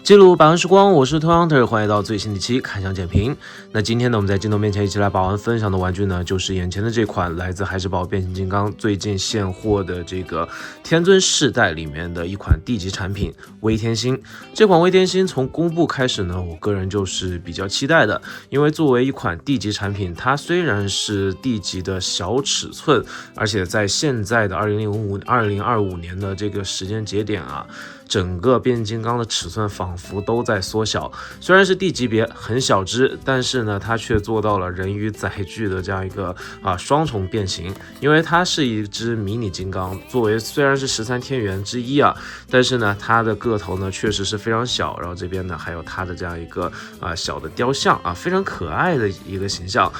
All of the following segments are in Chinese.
记录百万时光，我是 Hunter， 欢迎到最新的一期开箱简评。那今天呢，我们在镜头面前一起来把玩分享的玩具呢，就是眼前的这款来自孩之宝变形金刚最近现货的这个天尊世代里面的一款地级产品微天星。这款微天星从公布开始呢，我个人就是比较期待的，因为作为一款地级产品，它虽然是地级的小尺寸，而且在现在的2025年的这个时间节点啊，整个变形金刚的尺寸仿佛都在缩小，虽然是地级别很小只，但是呢，它却做到了人与载具的这样一个双重变形。因为它是一只迷你金刚，作为虽然是13天元之一啊，但是呢，它的个头呢确实是非常小。然后这边呢还有它的这样一个小的雕像啊，非常可爱的一个形象。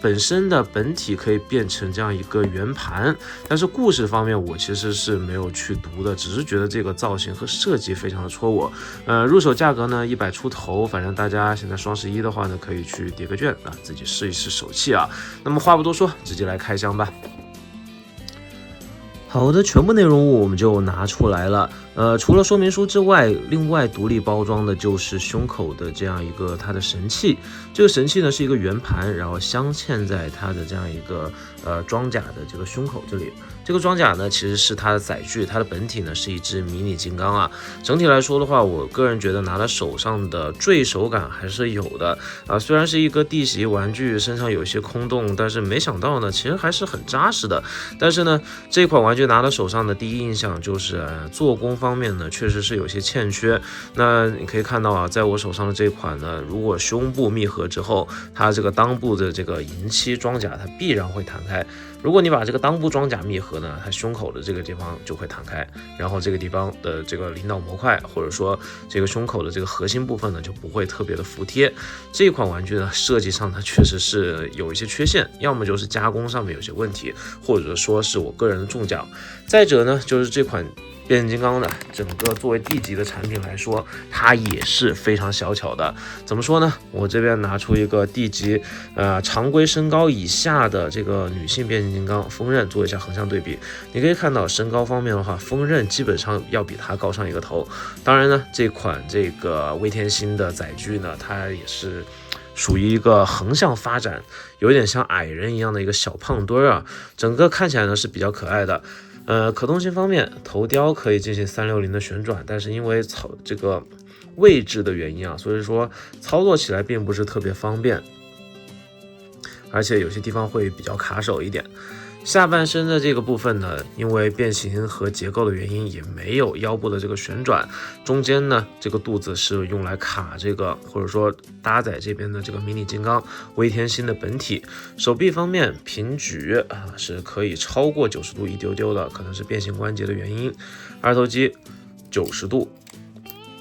本身的本体可以变成这样一个圆盘，但是故事方面我其实是没有去读的，只是觉得这个造型和设计非常的戳我。入手价格呢100出头，反正大家现在双11的话呢，可以去叠个券啊，自己试一试手气啊。那么话不多说，直接来开箱吧。好的，全部内容物我们就拿出来了。除了说明书之外，另外独立包装的就是胸口的这样一个它的神器。这个神器呢是一个圆盘，然后镶嵌在它的这样一个装甲的这个胸口这里。这个装甲呢其实是它的载具，它的本体呢是一只迷你金刚啊。整体来说的话，我个人觉得拿在手上的坠手感还是有的啊。虽然是一个地级玩具，身上有一些空洞，但是没想到呢，其实还是很扎实的。但是呢，这款玩具拿到手上的第一印象就是做工方面呢确实是有些欠缺。那你可以看到啊，在我手上的这款呢，如果胸部密合之后，它这个裆部的这个银漆装甲它必然会弹开。如果你把这个裆部装甲密合呢，它胸口的这个地方就会弹开，然后这个地方的这个领导模块或者说这个胸口的这个核心部分呢就不会特别的服帖。这款玩具呢设计上它确实是有一些缺陷，要么就是加工上面有些问题，或者说是我个人的中奖。再者呢，就是这款变形金刚的整个作为地级的产品来说，它也是非常小巧的。怎么说呢？我这边拿出一个地级常规身高以下的这个女性变形金刚风刃做一下横向对比，你可以看到身高方面的话，风刃基本上要比它高上一个头。当然呢，这款这个微天星的载具呢，它也是属于一个横向发展，有点像矮人一样的一个小胖墩啊，整个看起来呢是比较可爱的。可动性方面，头雕可以进行360的旋转，但是因为这个位置的原因啊，所以说操作起来并不是特别方便，而且有些地方会比较卡手一点。下半身的这个部分呢，因为变形和结构的原因，也没有腰部的这个旋转。中间呢，这个肚子是用来卡这个，或者说搭载这边的这个迷你金刚微天星的本体。手臂方面，平举是可以超过90度一丢丢的，可能是变形关节的原因。二头肌90度。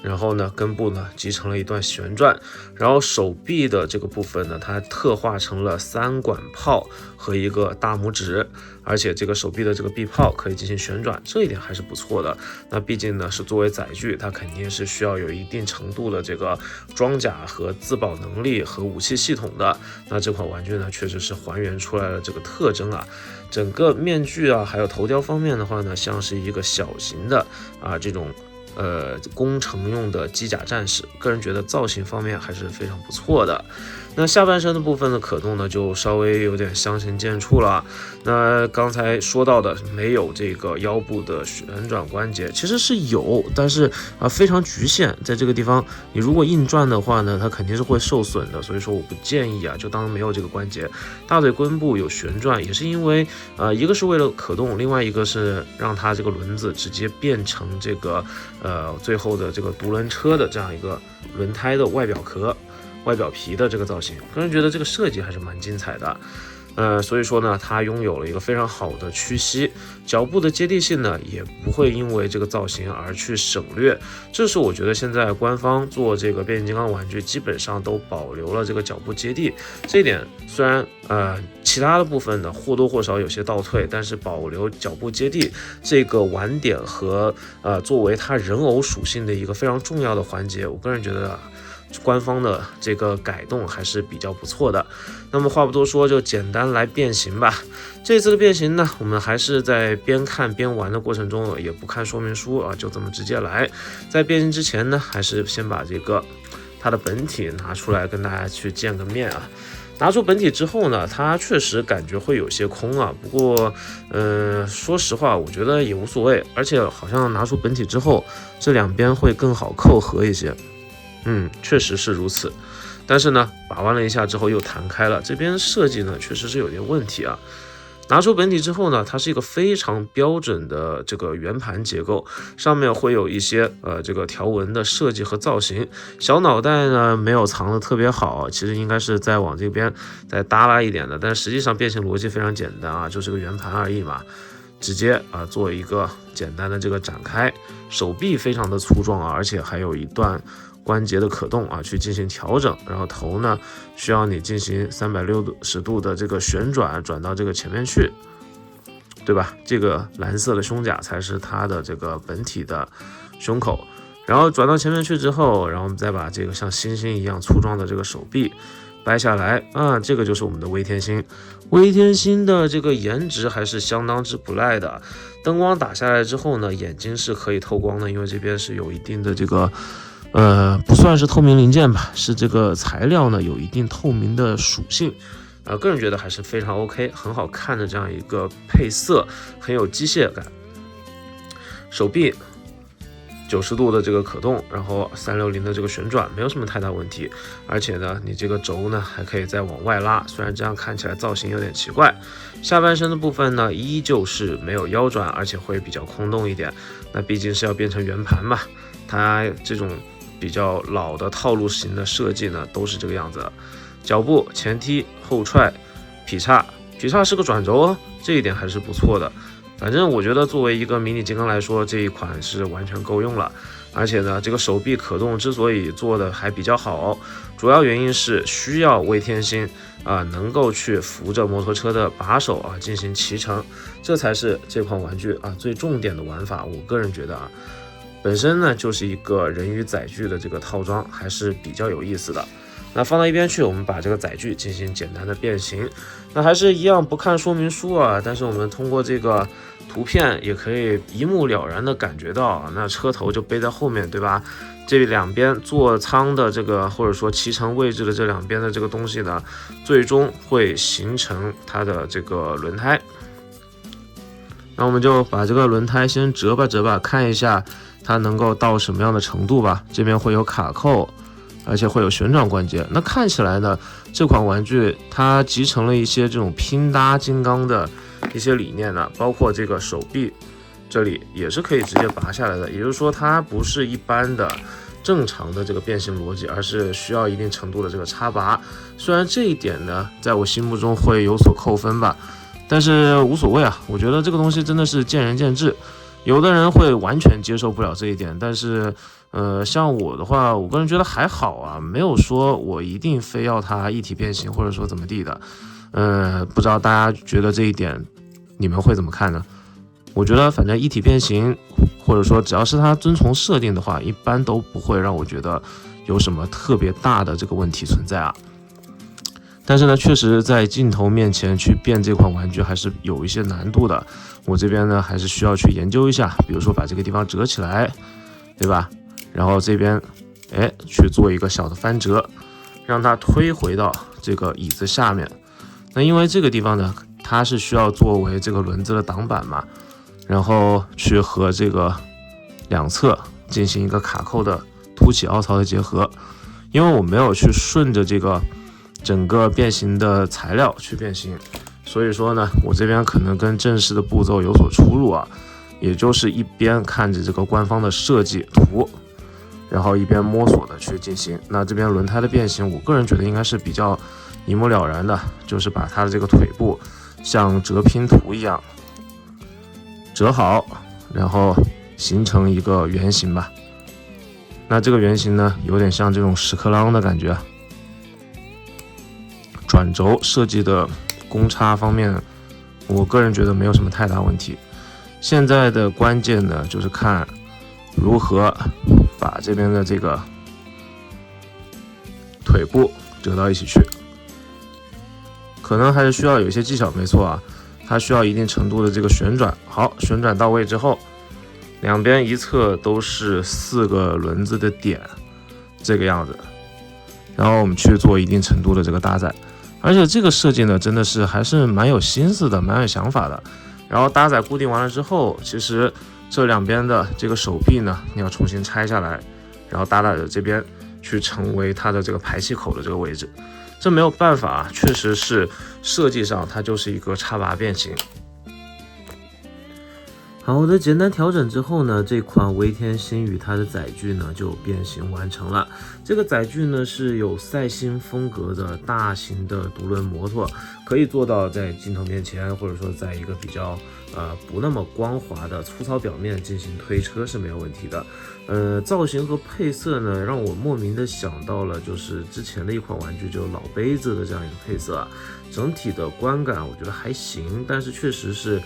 然后呢，根部呢集成了一段旋转，然后手臂的这个部分呢，它特化成了3管炮和一个大拇指，而且这个手臂的这个臂炮可以进行旋转，这一点还是不错的。那毕竟呢是作为载具，它肯定是需要有一定程度的这个装甲和自保能力和武器系统的。那这款玩具呢，确实是还原出来了这个特征啊。整个面具啊，还有头雕方面的话呢，像是一个小型的这种工程用的机甲战士，个人觉得造型方面还是非常不错的。那下半身的部分的可动呢，就稍微有点相形见绌了。那刚才说到的没有这个腰部的旋转关节，其实是有，但是非常局限，在这个地方你如果硬转的话呢，它肯定是会受损的，所以说我不建议就当没有这个关节。大腿根部有旋转，也是因为一个是为了可动，另外一个是让它这个轮子直接变成这个最后的这个独轮车的这样一个轮胎的外表皮的这个造型，个人觉得这个设计还是蛮精彩的。所以说呢，它拥有了一个非常好的屈膝，脚部的接地性呢，也不会因为这个造型而去省略。这是我觉得现在官方做这个变形金刚玩具，基本上都保留了这个脚部接地。这一点虽然其他的部分呢或多或少有些倒退，但是保留脚部接地这个玩点和作为它人偶属性的一个非常重要的环节，我个人觉得官方的这个改动还是比较不错的。那么话不多说，就简单来变形吧。这次的变形呢，我们还是在边看边玩的过程中，也不看说明书啊，就这么直接来。在变形之前呢，还是先把这个它的本体拿出来跟大家去见个面啊。拿出本体之后呢，它确实感觉会有些空啊，不过说实话我觉得也无所谓，而且好像拿出本体之后这两边会更好扣合一些，确实是如此。但是呢，把玩了一下之后又弹开了，这边设计呢确实是有点问题啊。拿出本体之后呢，它是一个非常标准的这个圆盘结构，上面会有一些这个条纹的设计和造型。小脑袋呢没有藏得特别好，其实应该是再往这边再耷拉一点的，但实际上变形逻辑非常简单啊，就是个圆盘而已嘛，直接做一个简单的这个展开。手臂非常的粗壮啊，而且还有一段关节的可动啊，去进行调整，然后头呢需要你进行360度的这个旋转，转到这个前面去，对吧？这个蓝色的胸甲才是它的这个本体的胸口，然后转到前面去之后，然后我们再把这个像星星一样粗壮的这个手臂掰下来啊，这个就是我们的微天星。微天星的这个颜值还是相当之不赖的，灯光打下来之后呢，眼睛是可以透光的，因为这边是有一定的这个不算是透明零件吧，是这个材料呢有一定透明的属性，个人觉得还是非常 OK， 很好看的这样一个配色，很有机械感。手臂90度的这个可动，然后360的这个旋转，没有什么太大问题。而且呢，你这个轴呢还可以再往外拉，虽然这样看起来造型有点奇怪。下半身的部分呢，依旧是没有腰转，而且会比较空洞一点。那毕竟是要变成圆盘嘛，它这种比较老的套路型的设计呢，都是这个样子的。脚步前踢后踹劈叉是个转轴哦，这一点还是不错的。反正我觉得作为一个迷你金刚来说，这一款是完全够用了。而且呢，这个手臂可动之所以做的还比较好，主要原因是需要微天星能够去扶着摩托车的把手进行骑乘，这才是这款玩具最重点的玩法。我个人觉得本身呢就是一个人鱼载具的这个套装，还是比较有意思的。那放到一边去，我们把这个载具进行简单的变形。那还是一样不看说明书但是我们通过这个图片也可以一目了然的感觉到那车头就背在后面，对吧？这两边座舱的这个或者说骑乘位置的这两边的这个东西呢，最终会形成它的这个轮胎。那我们就把这个轮胎先折吧，看一下它能够到什么样的程度吧。这边会有卡扣，而且会有旋转关节。那看起来呢，这款玩具它集成了一些这种拼搭金刚的一些理念呢，包括这个手臂这里也是可以直接拔下来的，也就是说它不是一般的正常的这个变形逻辑，而是需要一定程度的这个插拔。虽然这一点呢，在我心目中会有所扣分吧，但是无所谓啊，我觉得这个东西真的是见仁见智，有的人会完全接受不了这一点，但是像我的话，我个人觉得还好啊，没有说我一定非要它一体变形或者说怎么地的。不知道大家觉得这一点你们会怎么看呢？我觉得反正一体变形或者说只要是它遵从设定的话，一般都不会让我觉得有什么特别大的这个问题存在啊。但是呢，确实在镜头面前去变这款玩具还是有一些难度的。我这边呢还是需要去研究一下，比如说把这个地方折起来，对吧？然后这边去做一个小的翻折，让它推回到这个椅子下面。那因为这个地方呢，它是需要作为这个轮子的挡板嘛，然后去和这个两侧进行一个卡扣的凸起凹槽的结合。因为我没有去顺着这个整个变形的材料去变形，所以说呢，我这边可能跟正式的步骤有所出入啊，也就是一边看着这个官方的设计图，然后一边摸索的去进行。那这边轮胎的变形，我个人觉得应该是比较一目了然的，就是把它的这个腿部像折拼图一样折好，然后形成一个圆形吧。那这个圆形呢，有点像这种屎壳郎的感觉。转轴设计的公差方面，我个人觉得没有什么太大问题。现在的关键呢，就是看如何把这边的这个腿部折到一起去，可能还是需要有一些技巧，没错啊。它需要一定程度的这个旋转。好，旋转到位之后，两边一侧都是4个轮子的点，这个样子。然后我们去做一定程度的这个搭载，而且这个设计呢，真的是还是蛮有心思的，蛮有想法的。然后搭载固定完了之后，其实这两边的这个手臂呢，你要重新拆下来，然后搭载的这边去成为它的这个排气口的这个位置。这没有办法，确实是设计上它就是一个插拔变形。好的，简单调整之后呢，这款微天星与它的载具呢就变形完成了。这个载具呢是有赛星风格的大型的独轮摩托，可以做到在镜头面前，或者说在一个比较不那么光滑的粗糙表面进行推车是没有问题的。造型和配色呢，让我莫名的想到了就是之前的一款玩具，就老杯子的这样一个配色啊。整体的观感我觉得还行，但是确实是，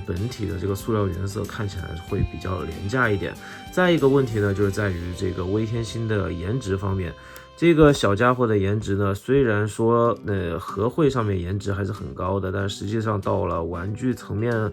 本体的这个塑料原色看起来会比较廉价一点。再一个问题呢，就是在于这个微天星的颜值方面。这个小家伙的颜值呢，虽然说合绘上面颜值还是很高的，但实际上到了玩具层面，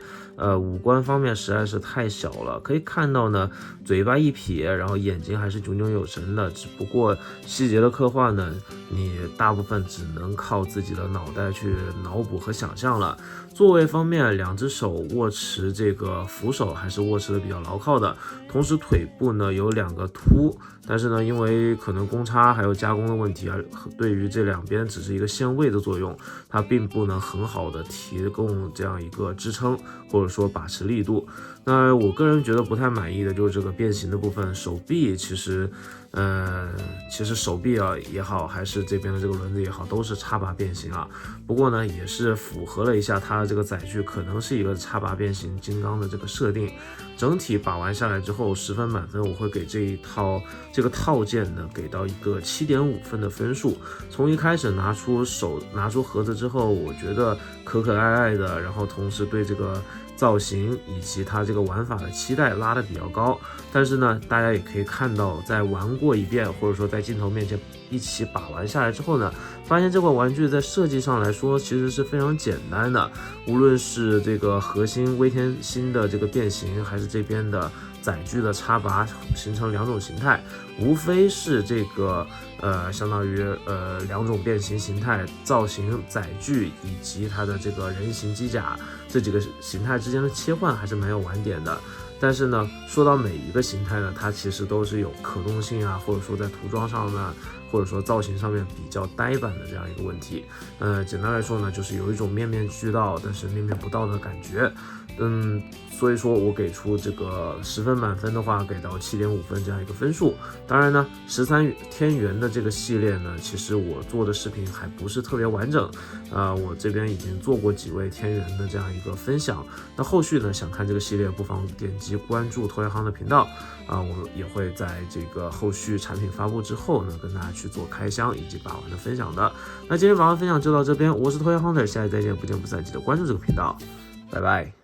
五官方面实在是太小了。可以看到呢，嘴巴一撇，然后眼睛还是炯炯有神的，只不过细节的刻画呢，你大部分只能靠自己的脑袋去脑补和想象了。座位方面，两只手握持这个扶手还是握持的比较牢靠的，同时腿部呢有2个凸，但是呢因为可能公差还有加工的问题啊，对于这两边只是一个限位的作用，它并不能很好的提供这样一个支撑或者说把持力度。那我个人觉得不太满意的就是这个变形的部分，手臂其实手臂啊也好，还是这边的这个轮子也好，都是插拔变形啊。不过呢，也是符合了一下它的这个载具可能是一个插拔变形金刚的这个设定。整体把玩下来之后，10分满分，我会给这个套件呢给到一个7.5分的分数。从一开始拿出盒子之后，我觉得可可爱爱的，然后同时对这个造型以及它这个玩法的期待拉得比较高。但是呢，大家也可以看到，在玩过一遍或者说在镜头面前一起把玩下来之后呢，发现这款玩具在设计上来说其实是非常简单的。无论是这个核心微天星的这个变形，还是这边的载具的插拔，形成2种形态，无非是这个相当于2种变形形态，造型、载具以及它的这个人形机甲这几个形态之间的切换还是蛮有玩点的。但是呢，说到每一个形态呢，它其实都是有可动性啊，或者说在涂装上呢，或者说造型上面比较呆板的这样一个问题。简单来说呢，就是有一种面面俱到，但是面面不到的感觉。所以说我给出这个10分满分的话，给到7.5分这样一个分数。当然呢，13天元的这个系列呢，其实我做的视频还不是特别完整。我这边已经做过几位天元的这样一个分享。那后续呢，想看这个系列，不妨点击关注头条行的频道。我也会在这个后续产品发布之后呢，跟大家去做开箱以及把玩的分享的。那今天把玩分享就到这边，我是头条 Hunter， 下期再见，不见不散，记得关注这个频道，拜拜。